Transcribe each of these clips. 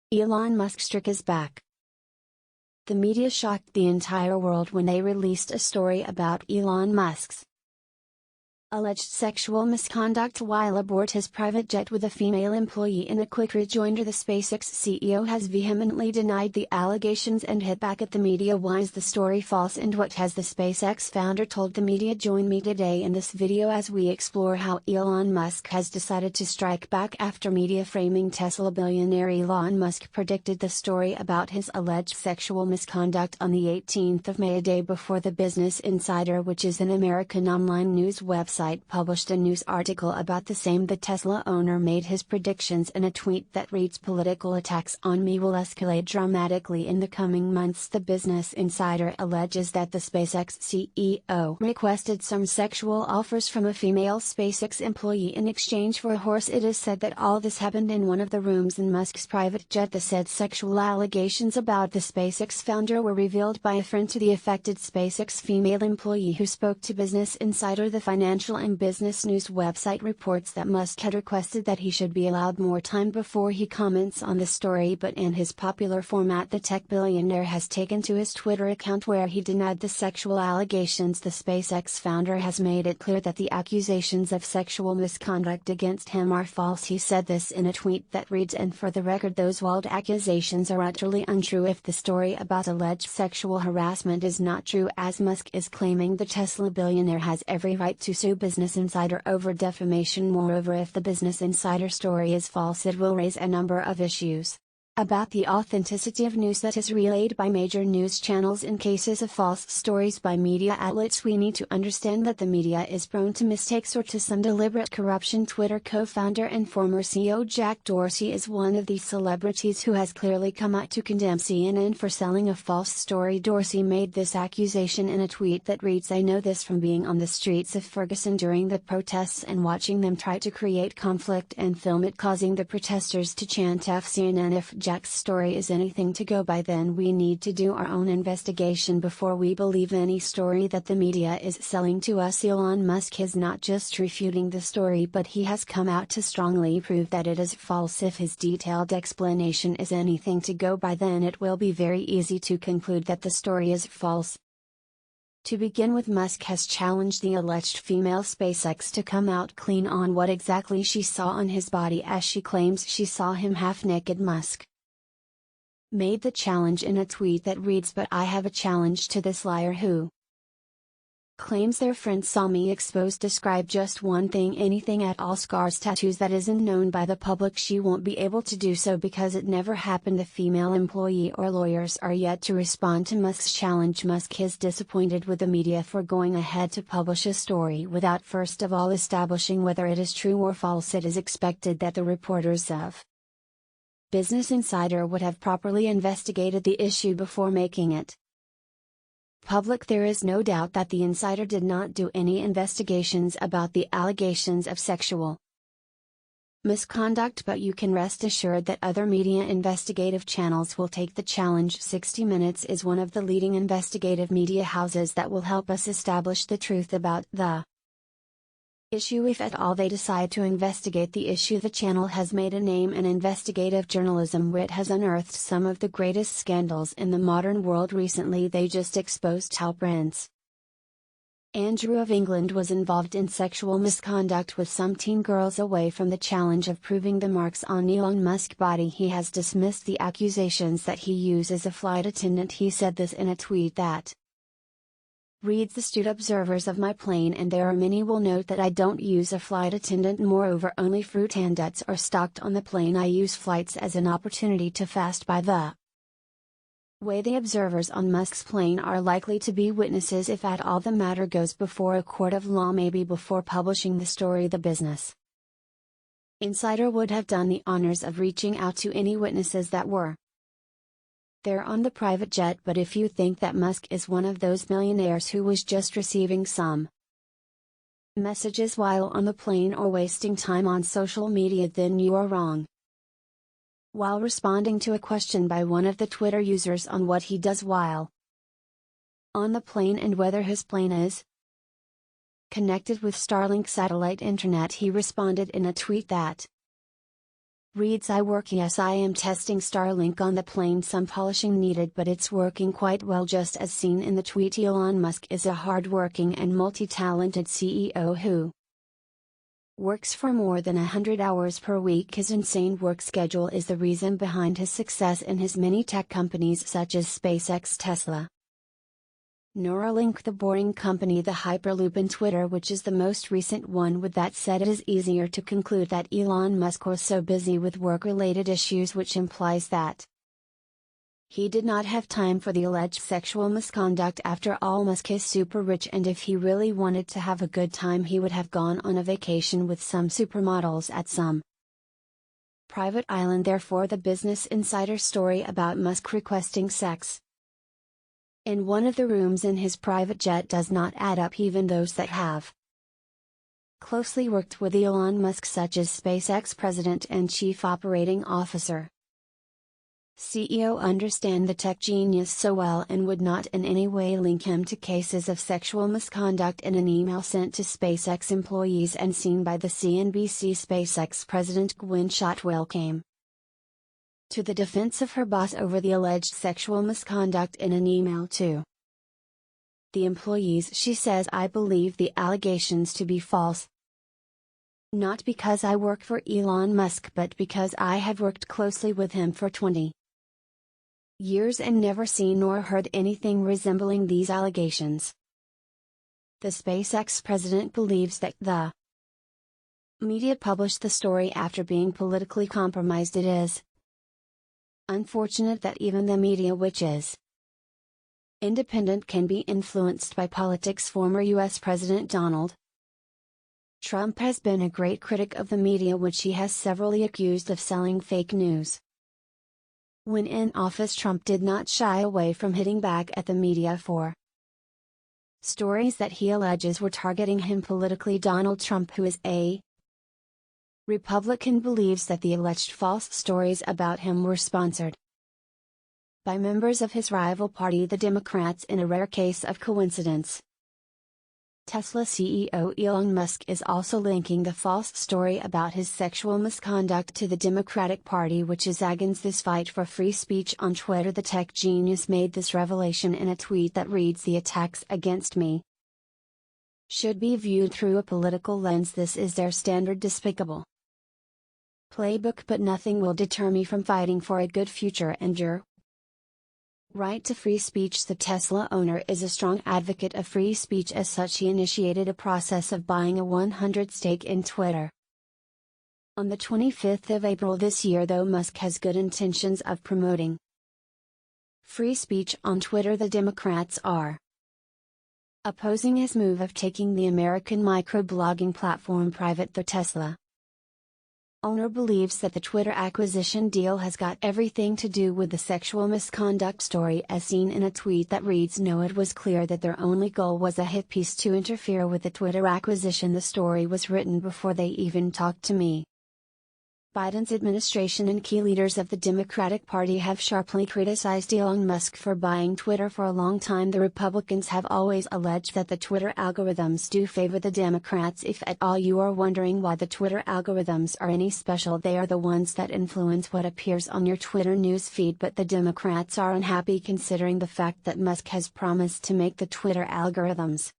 Elon Musk STRICKS is back. The media shocked the entire world when they released a story about Elon Musk's alleged sexual misconduct while aboard his private jet with a female employee. In a quick rejoinder, the SpaceX CEO has vehemently denied the allegations and hit back at the media. Why is the story false, and what has the SpaceX founder told the media? Join me today in this video as we explore how Elon Musk has decided to strike back after media framing Tesla billionaire Elon Musk predicted the story about his alleged sexual misconduct on the 18th of May, a day before the Business Insider, which is an American online news website, published a news article about the same. The Tesla owner made his predictions in a tweet that reads, "Political attacks on me will escalate dramatically in the coming months." The Business Insider alleges that the SpaceX CEO requested some sexual offers from a female SpaceX employee in exchange for a horse. It is said that all this happened in one of the rooms in Musk's private jet. The said sexual allegations about the SpaceX founder were revealed by a friend to the affected SpaceX female employee who spoke to Business Insider. The financial and business news website reports that Musk had requested that he should be allowed more time before he comments on the story, but in his popular format the tech billionaire has taken to his Twitter account where he denied the sexual allegations. The SpaceX founder has made it clear that the accusations of sexual misconduct against him are false. He said this in a tweet that reads, "And for the record, those wild accusations are utterly untrue. If the story about alleged sexual harassment is not true, as Musk is claiming, the Tesla billionaire has every right to sue Business Insider over defamation. Moreover, if the Business Insider story is false, it will raise a number of issues about the authenticity of news that is relayed by major news channels. In cases of false stories by media outlets, we need to understand that the media is prone to mistakes or to some deliberate corruption." Twitter co-founder and former CEO Jack Dorsey is one of these celebrities who has clearly come out to condemn CNN for selling a false story. Dorsey made this accusation in a tweet that reads, "I know this from being on the streets of Ferguson during the protests and watching them try to create conflict and film it, causing the protesters to chant F CNN. If Jack's story is anything to go by, then we need to do our own investigation before we believe any story that the media is selling to us." Elon Musk is not just refuting the story, but he has come out to strongly prove that it is false. If his detailed explanation is anything to go by, then it will be very easy to conclude that the story is false. To begin with, Musk has challenged the alleged female SpaceX to come out clean on what exactly she saw on his body, as she claims she saw him half naked. Musk made the challenge in a tweet that reads, "But I have a challenge to this liar who claims their friend saw me exposed. Describe just one thing, anything at all, scars, tattoos, that isn't known by the public. She won't be able to do so because it never happened." The female employee or lawyers are yet to respond to Musk's challenge. Musk is disappointed with the media for going ahead to publish a story without first of all establishing whether it is true or false. It is expected that the reporters of Business Insider would have properly investigated the issue before making it public. There is no doubt that the Insider did not do any investigations about the allegations of sexual misconduct, but you can rest assured that other media investigative channels will take the challenge. 60 Minutes is one of the leading investigative media houses that will help us establish the truth about the issue if at all they decide to investigate the issue. The channel has made a name in investigative journalism where it has unearthed some of the greatest scandals in the modern world. Recently they just exposed how Prince Andrew of England was involved in sexual misconduct with some teen girls. Away from the challenge of proving the marks on Elon Musk's body, he has dismissed the accusations that he uses a flight attendant. He said this in a tweet that reads, "Astute observers of my plane, and there are many, will note that I don't use a flight attendant. Moreover, only fruit and nuts are stocked on the plane. I use flights as an opportunity to fast. By the way, the observers on Musk's plane are likely to be witnesses if at all the matter goes before a court of law, maybe before publishing the story. The Business Insider would have done the honors of reaching out to any witnesses that were there on the private jet. But if you think that Musk is one of those millionaires who was just receiving some messages while on the plane or wasting time on social media, then you are wrong." While responding to a question by one of the Twitter users on what he does while on the plane and whether his plane is connected with Starlink satellite internet, he responded in a tweet that Reads, I work. Yes, I am testing Starlink on the plane, some polishing needed, but it's working quite well. Just as seen in the tweet, Elon Musk is a hard-working and multi-talented CEO who works for more than 100 hours per week. His insane work schedule is the reason behind his success in his many tech companies such as SpaceX, Tesla, Neuralink, the Boring Company, the Hyperloop, and Twitter, which is the most recent one. With that said, it is easier to conclude that Elon Musk was so busy with work-related issues, which implies that he did not have time for the alleged sexual misconduct. After all, Musk is super rich, and if he really wanted to have a good time, he would have gone on a vacation with some supermodels at some private island. Therefore, the Business Insider story about Musk requesting sex in one of the rooms in his private jet does not add up. Even those that have closely worked with Elon Musk, such as SpaceX President and Chief Operating Officer CEO, understand the tech genius so well and would not in any way link him to cases of sexual misconduct. In an email sent to SpaceX employees and seen by the CNBC, SpaceX President Gwynne Shotwell came to the defense of her boss over the alleged sexual misconduct in an email to the employees. She says, I believe the allegations to be false, not because I work for Elon Musk, but because I have worked closely with him for 20 years and never seen nor heard anything resembling these allegations. The SpaceX president believes that the media published the story after being politically compromised. It is unfortunate that even the media, which is independent, can be influenced by politics. Former U.S. President Donald Trump has been a great critic of the media, which he has severally accused of selling fake news. When in office, Trump did not shy away from hitting back at the media for stories that he alleges were targeting him politically. Donald Trump, who is a Republican, believes that the alleged false stories about him were sponsored by members of his rival party, the Democrats, in a rare case of coincidence. Tesla CEO Elon Musk is also linking the false story about his sexual misconduct to the Democratic Party, which is against this fight for free speech on Twitter. The tech genius made this revelation in a tweet that reads, the attacks against me should be viewed through a political lens. This is their standard despicable playbook, but nothing will deter me from fighting for a good future and your right to free speech. The Tesla owner is a strong advocate of free speech. As such, he initiated a process of buying a 100% stake in Twitter. On the 25th of April this year, though Musk has good intentions of promoting free speech on Twitter, the Democrats are opposing his move of taking the American microblogging platform private. The Tesla owner believes that the Twitter acquisition deal has got everything to do with the sexual misconduct story, as seen in a tweet that reads, no, it was clear that their only goal was a hit piece to interfere with the Twitter acquisition. The story was written before they even talked to me. Biden's administration and key leaders of the Democratic Party have sharply criticized Elon Musk for buying Twitter for a long time. The Republicans have always alleged that the Twitter algorithms do favor the Democrats. If at all you are wondering why the Twitter algorithms are any special, they are the ones that influence what appears on your Twitter news feed. But the Democrats are unhappy considering the fact that Musk has promised to make the Twitter algorithms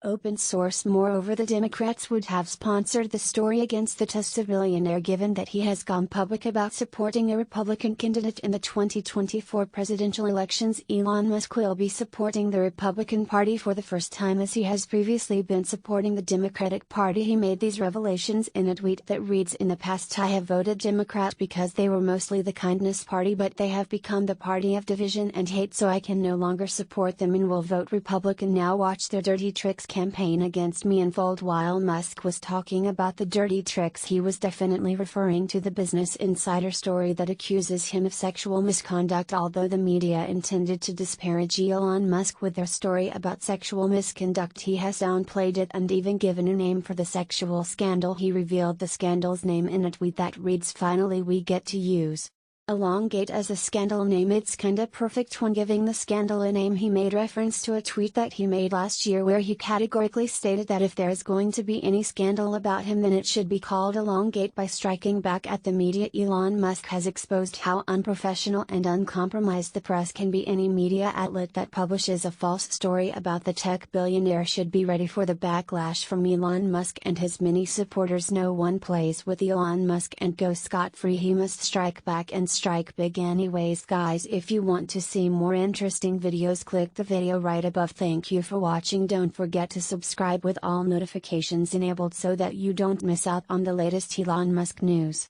open source. Moreover, the Democrats would have sponsored the story against the Tesla billionaire, given that he has gone public about supporting a Republican candidate in the 2024 presidential elections. Elon Musk will be supporting the Republican Party for the first time, as he has previously been supporting the Democratic Party. He made these revelations in a tweet that reads, in the past I have voted Democrat because they were mostly the kindness party, but they have become the party of division and hate, so I can no longer support them and will vote Republican. Now watch their dirty tricks campaign against me unfold. While Musk was talking about the dirty tricks, he was definitely referring to the Business Insider story that accuses him of sexual misconduct. Although the media intended to disparage Elon Musk with their story about sexual misconduct, he has downplayed it and even given a name for the sexual scandal. He revealed the scandal's name in a tweet that reads, finally we get to use elongate as a scandal name. It's kinda perfect when giving the scandal a name. He made reference to a tweet that he made last year where he categorically stated that if there's going to be any scandal about him then it should be called elongate. By striking back at the media, Elon Musk has exposed how unprofessional and uncompromised the press can be. Any media outlet that publishes a false story about the tech billionaire should be ready for the backlash from Elon Musk and his many supporters. No one plays with Elon Musk and goes scot-free. He must strike back and strike big. Anyways guys, if you want to see more interesting videos, click the video right above. Thank you for watching. Don't forget to subscribe with all notifications enabled so that you don't miss out on the latest Elon Musk news.